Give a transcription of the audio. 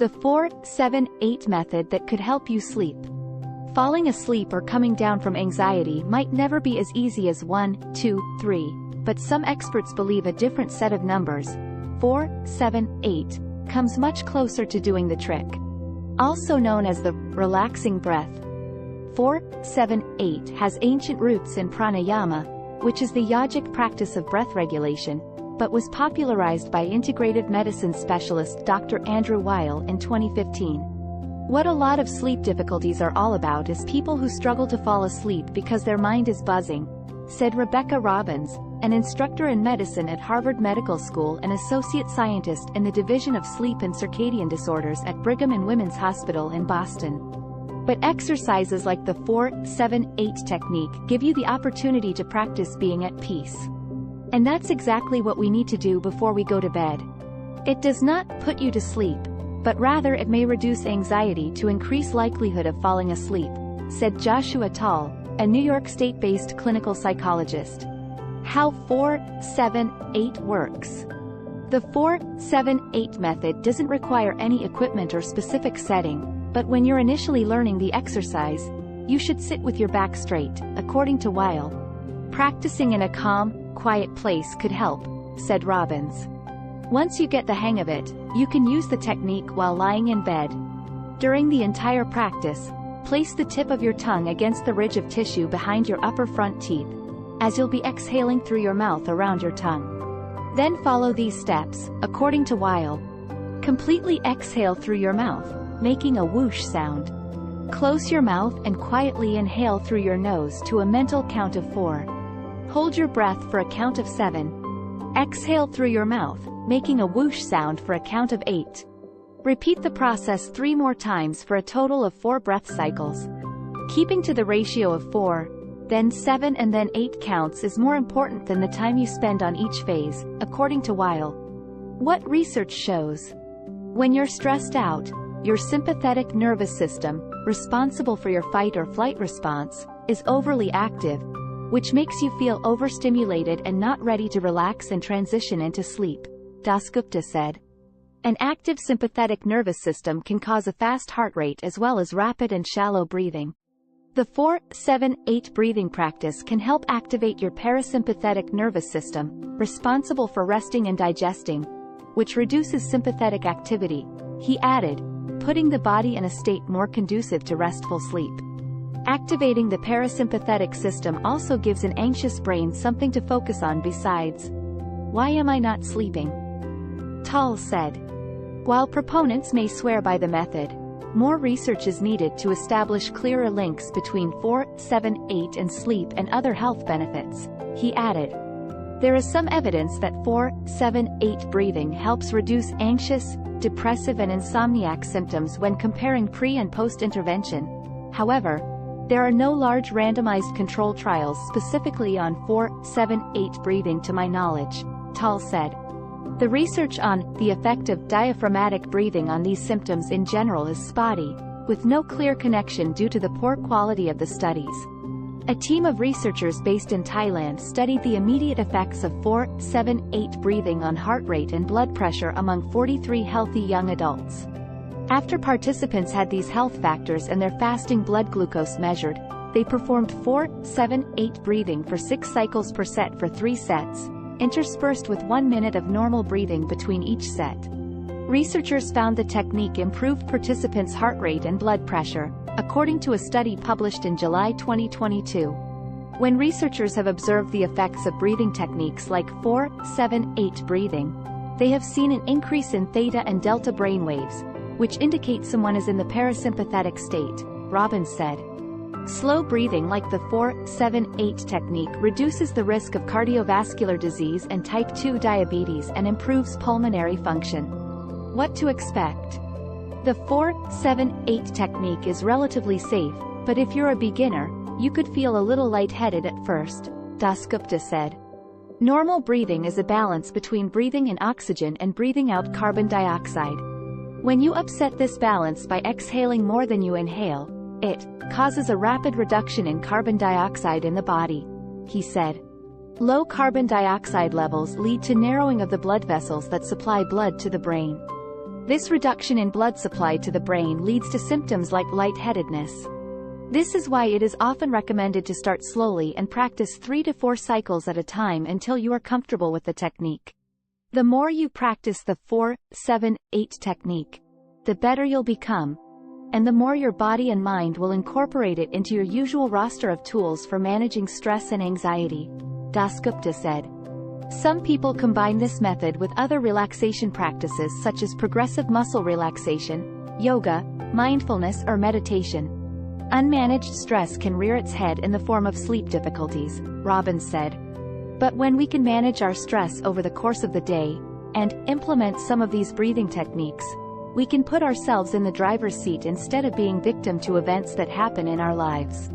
The 4-7-8 method that could help you sleep. Falling asleep or coming down from anxiety might never be as easy as 1, 2, 3, but some experts believe a different set of numbers, 4, 7, 8, comes much closer to doing the trick. Also known as the relaxing breath. 4-7-8 has ancient roots in pranayama, which is the yogic practice of breath regulation, but was popularized by integrative medicine specialist Dr. Andrew Weil in 2015. What a lot of sleep difficulties are all about is people who struggle to fall asleep because their mind is buzzing, said Rebecca Robbins, an instructor in medicine at Harvard Medical School and associate scientist in the Division of Sleep and Circadian Disorders at Brigham and Women's Hospital in Boston. But exercises like the 4-7-8 technique give you the opportunity to practice being at peace. And that's exactly what we need to do before we go to bed. It does not put you to sleep, but rather it may reduce anxiety to increase likelihood of falling asleep, said Joshua Tall, a New York State-based clinical psychologist. How 4-7-8 works. The 4-7-8 method doesn't require any equipment or specific setting, but when you're initially learning the exercise, you should sit with your back straight, according to Weil. Practicing in a calm, quiet place could help, said Robbins. Once you get the hang of it, you can use the technique while lying in bed. During the entire practice, place the tip of your tongue against the ridge of tissue behind your upper front teeth, as you'll be exhaling through your mouth around your tongue. Then follow these steps, according to Weil. Completely exhale through your mouth, making a whoosh sound. Close your mouth and quietly inhale through your nose to a mental count of 4. Hold your breath for a count of 7. Exhale through your mouth, making a whoosh sound for a count of 8. Repeat the process 3 more times for a total of 4 breath cycles. Keeping to the ratio of 4, then 7 and then 8 counts is more important than the time you spend on each phase, according to Weil. What research shows? When you're stressed out, your sympathetic nervous system, responsible for your fight or flight response, is overly active, which makes you feel overstimulated and not ready to relax and transition into sleep, Dasgupta said. An active sympathetic nervous system can cause a fast heart rate as well as rapid and shallow breathing. The 4-7-8 breathing practice can help activate your parasympathetic nervous system, responsible for resting and digesting, which reduces sympathetic activity, he added, putting the body in a state more conducive to restful sleep. Activating the parasympathetic system also gives an anxious brain something to focus on besides, "Why am I not sleeping?" Tall said. While proponents may swear by the method, more research is needed to establish clearer links between 4-7-8 and sleep and other health benefits, he added. There is some evidence that 4-7-8 breathing helps reduce anxious, depressive and insomniac symptoms when comparing pre- and post-intervention. However, there are no large randomized control trials specifically on 4-7-8 breathing to my knowledge, Tall said. The research on the effect of diaphragmatic breathing on these symptoms in general is spotty, with no clear connection due to the poor quality of the studies. A team of researchers based in Thailand studied the immediate effects of 4-7-8 breathing on heart rate and blood pressure among 43 healthy young adults. After participants had these health factors and their fasting blood glucose measured, they performed 4-7-8 breathing for 6 cycles per set for 3 sets, interspersed with 1 minute of normal breathing between each set. Researchers found the technique improved participants' heart rate and blood pressure, according to a study published in July 2022. When researchers have observed the effects of breathing techniques like 4-7-8 breathing, they have seen an increase in theta and delta brainwaves, which indicate someone is in the parasympathetic state, Robbins said. Slow breathing like the 4-7-8 technique reduces the risk of cardiovascular disease and type 2 diabetes and improves pulmonary function. What to expect? The 4-7-8 technique is relatively safe, but if you're a beginner, you could feel a little lightheaded at first, Dasgupta said. Normal breathing is a balance between breathing in oxygen and breathing out carbon dioxide. When you upset this balance by exhaling more than you inhale, it causes a rapid reduction in carbon dioxide in the body, he said. Low carbon dioxide levels lead to narrowing of the blood vessels that supply blood to the brain. This reduction in blood supply to the brain leads to symptoms like lightheadedness. This is why it is often recommended to start slowly and practice 3 to 4 cycles at a time until you are comfortable with the technique. The more you practice the 4-7-8 technique, the better you'll become, and the more your body and mind will incorporate it into your usual roster of tools for managing stress and anxiety, Dasgupta said. Some people combine this method with other relaxation practices such as progressive muscle relaxation, yoga, mindfulness or meditation. Unmanaged stress can rear its head in the form of sleep difficulties, Robbins said. But when we can manage our stress over the course of the day, and implement some of these breathing techniques, we can put ourselves in the driver's seat instead of being victim to events that happen in our lives.